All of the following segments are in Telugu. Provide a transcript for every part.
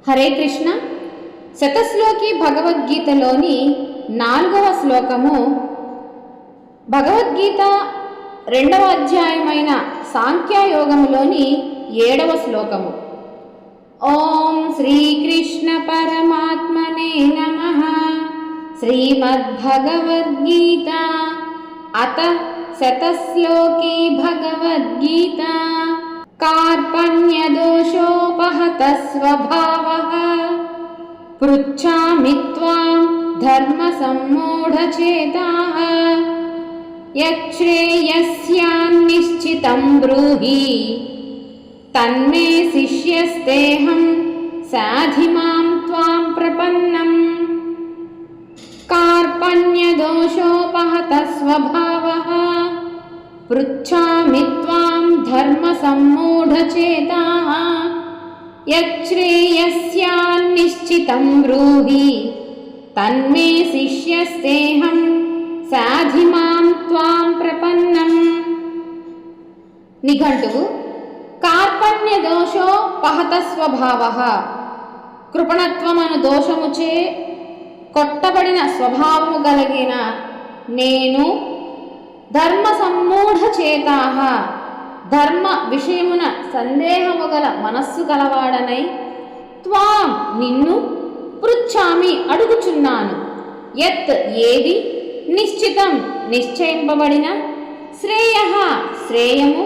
హరే కృష్ణ. శతశ్లోకి భగవద్గీతలోని 4వ శ్లోకము భగవద్గీత 2వ అధ్యాయమైన సాంఖ్యయోగములోని 7వ శ్లోకము. ఓం శ్రీకృష్ణ పరమాత్మనే నమః. శ్రీమద్భగవద్గీత అత శతశ్లోకి భగవద్గీత. కార్పణ్యదోషోపహత స్వభావః పృచ్ఛామి త్వాం ధర్మసమ్మూఢచేతాః యచ్ఛ్రేయస్యాన్నిశ్చితం బ్రూహి తన్మే శిష్యస్తేహం సాధిమాం త్వాం ప్రపన్నం. కార్పణ్యదోషోపహత స్వభావః పృచ్ఛామి త్వాం ధర్మసమ్మూఢచేతాః యచ్ఛ్రేయస్యాన్నిశ్చితం బ్రూహి తన్మే శిష్యస్తేహం సాధిమాం త్వాం ప్రపన్నం. నిఘంటువు. కార్పణ్య దోషో పహత స్వభావః. కృపణత్వమను దోషముచే కొట్టబడిన స్వభావము కలిగిన నేను ధర్మ సమ్మూఢ చేతాః ధర్మ విషయమున సందేహము గల మనస్సు గలవాడనై త్వాం నిన్ను పృచ్ఛామి అడుగుచున్నాను. యత్ ఏది నిశ్చితం నిశ్చయింపబడిన శ్రేయః శ్రేయము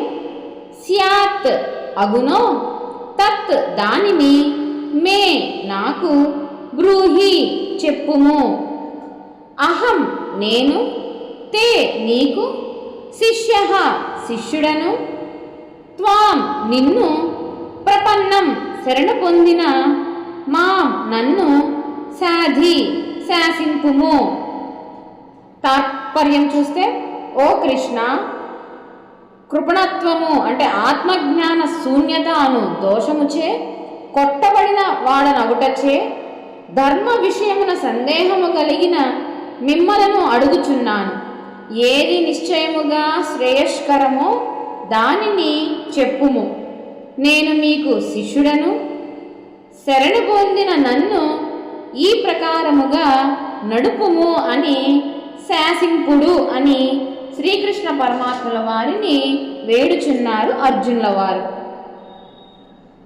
స్యాత్ అగునో తత్ దానిని మే నాకు బ్రూహి చెప్పుము. అహం నేను తే నీకు శిష్యః శిష్యుడను త్వాం నిన్ను ప్రపన్నం శరణు పొందిన మాం నన్ను సాధి శాసింపుము. తాత్పర్యం చూస్తే, ఓ కృష్ణ, కృపణత్వము అంటే ఆత్మజ్ఞాన శూన్యత అను దోషముచే కొట్టబడిన వాడనగుటచే ధర్మ విషయమున సందేహము కలిగిన మిమ్మలను అడుగుచున్నాను. ఏది నిశ్చయముగా శ్రేయస్కరమో దానిని చెప్పుము. నేను మీకు శిష్యుడను. శరణు పొందిన నన్ను ఈ ప్రకారముగా నడుపుము అని శాసింపుడు అని శ్రీకృష్ణ పరమాత్మల వారిని వేడుచున్నారు అర్జునుల వారు.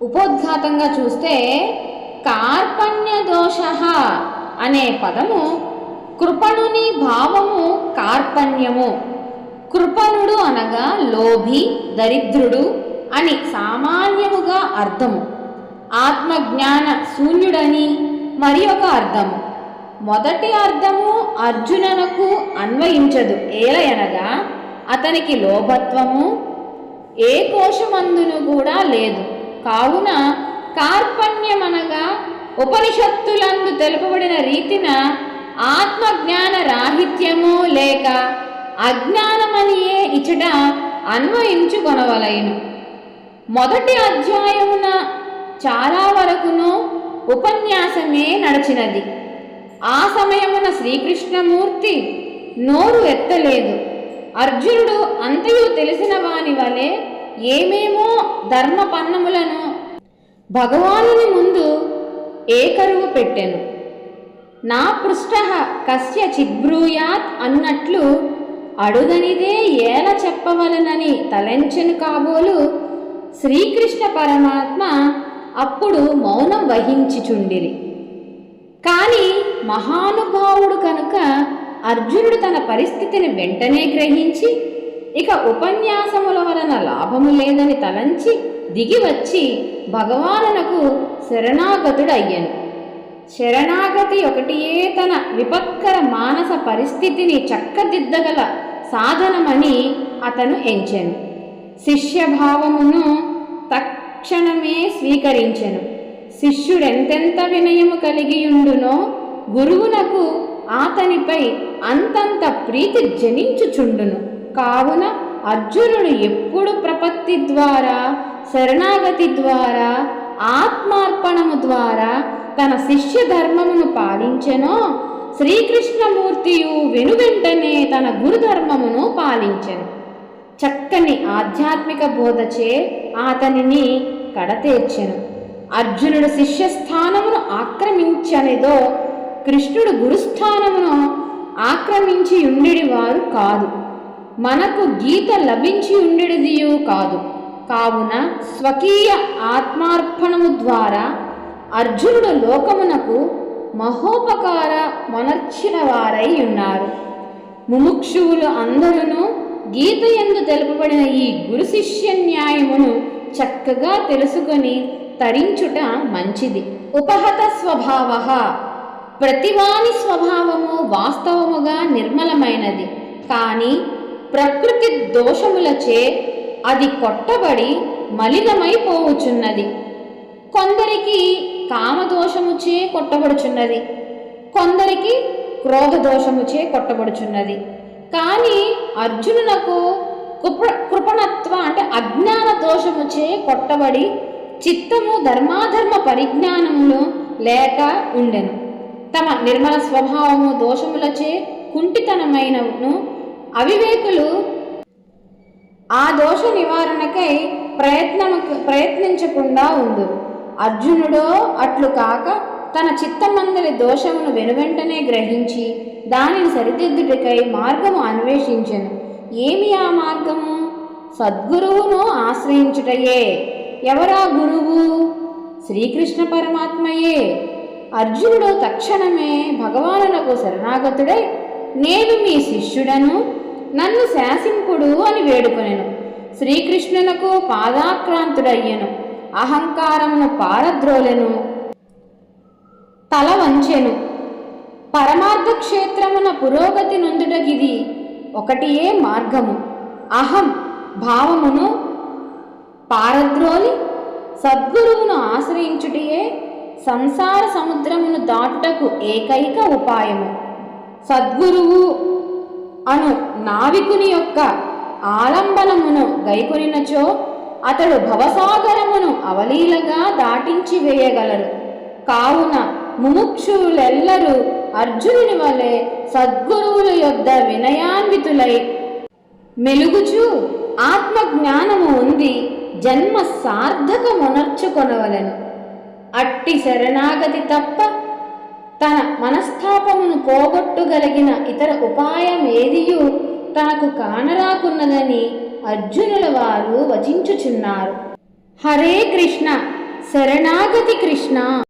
ఉపోద్ఘాతంగా చూస్తే కార్పణ్య దోషః అనే పదము కృపణుని భావము కార్పణ్యము. కృపణుడు అనగా లోభి, దరిద్రుడు అని సామాన్యముగా అర్థము. ఆత్మజ్ఞాన శూన్యుడని మరి ఒక అర్థము. మొదటి అర్థము అర్జుననకు అన్వయించదు. ఏలయనగా అతనికి లోభత్వము ఏ కోశమందును కూడా లేదు. కావున కార్పణ్యమనగా ఉపనిషత్తులందు తెలుపబడిన రీతిన ఆత్మజ్ఞాన రాహిత్యము లేక అజ్ఞానమనియే ఇచట అన్వయించుకొనవలెను. మొదటి అధ్యాయమున చాలా వరకును ఉపన్యాసమే నడిచినది. ఆ సమయమున శ్రీకృష్ణమూర్తి నోరు ఎత్తలేదు. అర్జునుడు అంతయు తెలిసిన వాని వలె ఏమేమో ధర్మపన్నములను భగవానుని ముందు ఏకరువు పెట్టెను. నా పృష్టః కస్య చిద్బ్రూయాత్ అన్నట్లు అడుగనిదే ఏల చెప్పవలనని తలంచెను కాబోలు శ్రీకృష్ణ పరమాత్మ అప్పుడు మౌనం వహించిచుండిరి. కానీ మహానుభావుడు కనుక అర్జునుడు తన పరిస్థితిని వెంటనే గ్రహించి ఇక ఉపన్యాసముల వలన లాభము లేదని తలంచి దిగివచ్చి భగవానునకు శరణాగతుడయ్యను. శరణాగతి ఒకటియే తన విపత్కర మానస పరిస్థితిని చక్కదిద్దగల సాధనమని అతను ఎంచెను. శిష్యభావమును తక్షణమే స్వీకరించెను. శిష్యుడెంతెంత వినయము కలిగియుండునో గురువునకు అతనిపై అంతంత ప్రీతి జనించుచుండును. కావున అర్జునుడు ఎప్పుడు ప్రపత్తి ద్వారా, శరణాగతి ద్వారా, ఆత్మార్పణము ద్వారా తన శిష్య ధర్మమును పాలించెనో శ్రీకృష్ణమూర్తియు వెనువెంటనే తన గురుధర్మమును పాలించెను. చక్కని ఆధ్యాత్మిక బోధచే అతనిని కడతేర్చెను. అర్జునుడు శిష్యస్థానమును ఆక్రమించనిదో కృష్ణుడు గురుస్థానమును ఆక్రమించి ఉండిడివారు కాదు. మనకు గీత లభించి ఉండిడిదియు కాదు. కావున స్వకీయ ఆత్మార్పణము ద్వారా అర్జునుడు లోకమునకు మహోపకార మొనర్చిన వారై ఉన్నారు. ముముక్షువులు అందరూ గీత యందు తెలుపబడిన ఈ గురు శిష్య న్యాయమును చక్కగా తెలుసుకొని తరించుట మంచిది. ఉపహత స్వభావ, ప్రతివాని స్వభావము వాస్తవముగా నిర్మలమైనది. కానీ ప్రకృతి దోషములచే అది కొట్టబడి మలినమైపోవుచున్నది. కొందరికి కామదోషముచే కొట్టబడుచున్నది, కొందరికి క్రోధదోషముచే కొట్టబడుచున్నది. కానీ అర్జునునకు కృపణత్వ అంటే అజ్ఞాన దోషముచే కొట్టబడి చిత్తము ధర్మాధర్మ పరిజ్ఞానములు లేక ఉండెను. తమ నిర్మల స్వభావము దోషములచే కుంఠితనమైనను అవివేకులు ఆ దోష నివారణకై ప్రయత్నించకుండా ఉందురు. అర్జునుడో అట్లు కాక తన చిత్తమందలి దోషమును వెనువెంటనే గ్రహించి దానిని సరిదిద్దుటకై మార్గము అన్వేషించెను. ఏమి ఆ మార్గము? సద్గురువును ఆశ్రయించుటయే. ఎవరా గురువు? శ్రీకృష్ణ పరమాత్మయే. అర్జునుడు తక్షణమే భగవానునకు శరణాగతుడై, నేను మీ శిష్యుడను, నన్ను శాసింపుడు అని వేడుకొనెను. శ్రీకృష్ణునకు పాదాక్రాంతుడయ్యెను. అహంకారమును పారద్రోలెను, తల వంచెను. పరమార్థ క్షేత్రమున పురోగతి నొందుటకిది ఒకటియే మార్గము. అహం భావమును పారద్రోలి సద్గురువును ఆశ్రయించుటయే సంసార సముద్రమును దాటుటకు ఏకైక ఉపాయము. సద్గురువు అను నావికుని యొక్క ఆలంబనమును గైకొనినచో అతడు భవసాగరమును అవలీలగా దాటించి వేయగలరు. కావున ముముక్షువులెల్లరూ అర్జునుని వలె సద్గురువుల యొద్ద వినయాన్వితులై మెలుగుచూ ఆత్మజ్ఞానము ఉంది జన్మ సార్థకమునర్చుకొనవలెను. అట్టి శరణాగతి తప్ప తన మనస్తాపమును పోగొట్టుగలిగిన ఇతర ఉపాయమేదియు తనకు కానరాకున్నదని అర్జునుల వారు వచించుచున్నారు. హరే కృష్ణ. శరణాగతి కృష్ణ.